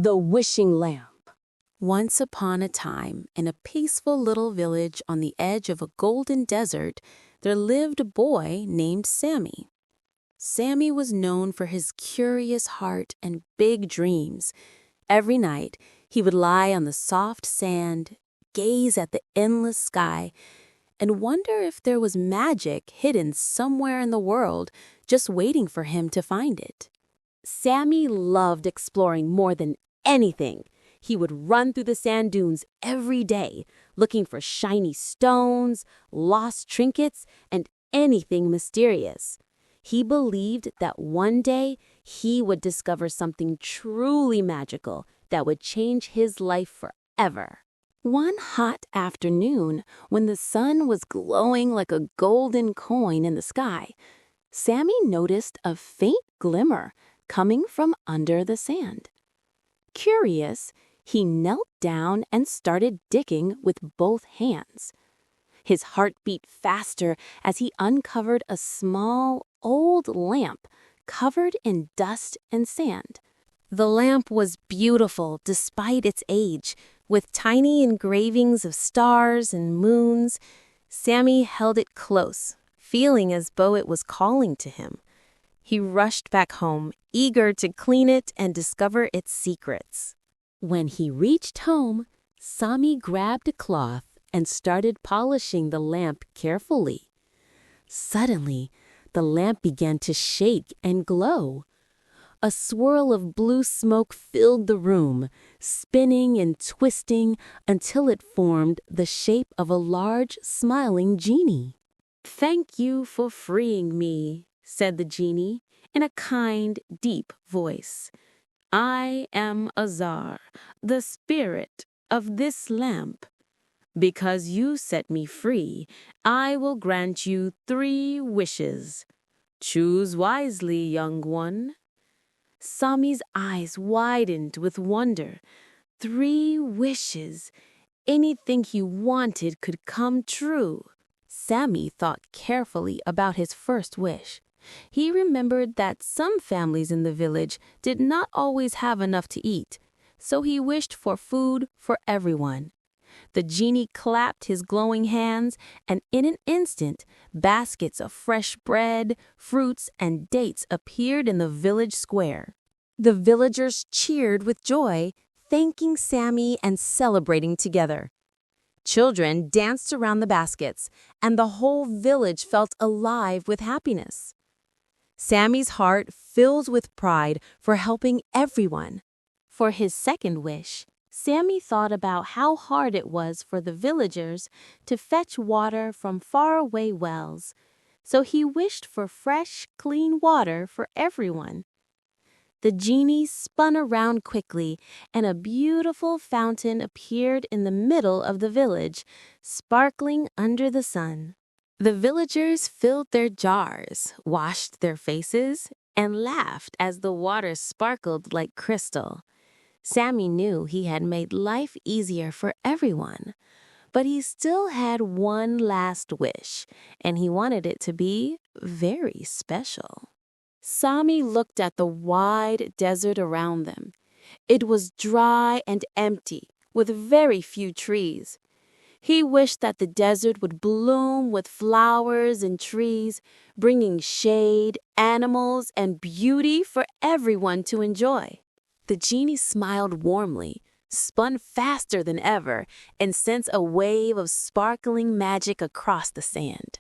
The Wishing Lamp. Once upon a time, in a peaceful little village on the edge of a golden desert, there lived a boy named Sammy. Sammy was known for his curious heart and big dreams. Every night, he would lie on the soft sand, gaze at the endless sky, and wonder if there was magic hidden somewhere in the world, just waiting for him to find it. Sammy loved exploring more than anything. He would run through the sand dunes every day, looking for shiny stones, lost trinkets, and anything mysterious. He believed that one day he would discover something truly magical that would change his life forever. One hot afternoon, when the sun was glowing like a golden coin in the sky, Sammy noticed a faint glimmer coming from under the sand. Curious, he knelt down and started digging with both hands. His heart beat faster as he uncovered a small, old lamp covered in dust and sand. The lamp was beautiful despite its age, with tiny engravings of stars and moons. Sammy held it close, feeling as though it was calling to him. He rushed back home, eager to clean it and discover its secrets. When he reached home, Sammy grabbed a cloth and started polishing the lamp carefully. Suddenly, the lamp began to shake and glow. A swirl of blue smoke filled the room, spinning and twisting until it formed the shape of a large, smiling genie. "Thank you for freeing me," said the genie in a kind, deep voice. "I am Azar, the spirit of this lamp. Because you set me free, I will grant you 3 wishes. Choose wisely, young one." Sammy's eyes widened with wonder. 3 wishes. Anything he wanted could come true. Sammy thought carefully about his first wish. He remembered that some families in the village did not always have enough to eat, so he wished for food for everyone. The genie clapped his glowing hands, and in an instant, baskets of fresh bread, fruits, and dates appeared in the village square. The villagers cheered with joy, thanking Sammy and celebrating together. Children danced around the baskets, and the whole village felt alive with happiness. Sammy's heart filled with pride for helping everyone. For his second wish, Sammy thought about how hard it was for the villagers to fetch water from faraway wells, so he wished for fresh, clean water for everyone. The genie spun around quickly, and a beautiful fountain appeared in the middle of the village, sparkling under the sun. The villagers filled their jars, washed their faces, and laughed as the water sparkled like crystal. Sammy knew he had made life easier for everyone, but he still had one last wish, and he wanted it to be very special. Sammy looked at the wide desert around them. It was dry and empty, with very few trees. He wished that the desert would bloom with flowers and trees, bringing shade, animals, and beauty for everyone to enjoy. The genie smiled warmly, spun faster than ever, and sent a wave of sparkling magic across the sand.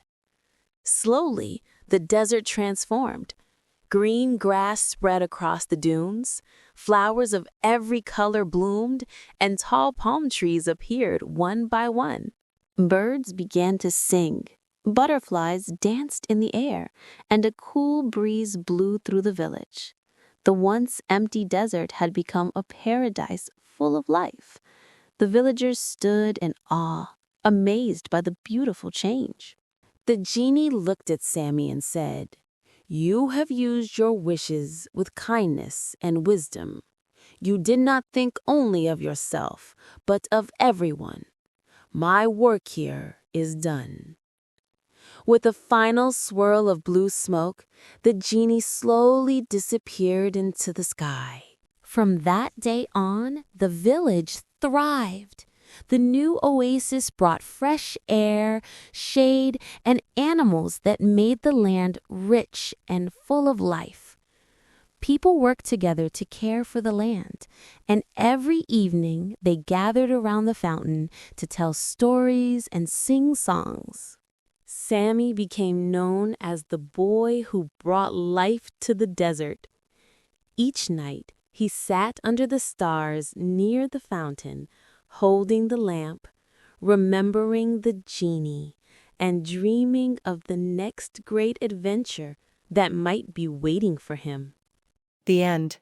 Slowly, the desert transformed. Green grass spread across the dunes, flowers of every color bloomed, and tall palm trees appeared one by one. Birds began to sing, butterflies danced in the air, and a cool breeze blew through the village. The once empty desert had become a paradise full of life. The villagers stood in awe, amazed by the beautiful change. The genie looked at Sammy and said, "You have used your wishes with kindness and wisdom. You did not think only of yourself, but of everyone. My work here is done." With a final swirl of blue smoke, the genie slowly disappeared into the sky. From that day on, the village thrived. The new oasis brought fresh air, shade, and animals that made the land rich and full of life. People worked together to care for the land, and every evening they gathered around the fountain to tell stories and sing songs. Sammy became known as the boy who brought life to the desert. Each night, he sat under the stars near the fountain, holding the lamp, remembering the genie, and dreaming of the next great adventure that might be waiting for him. The end.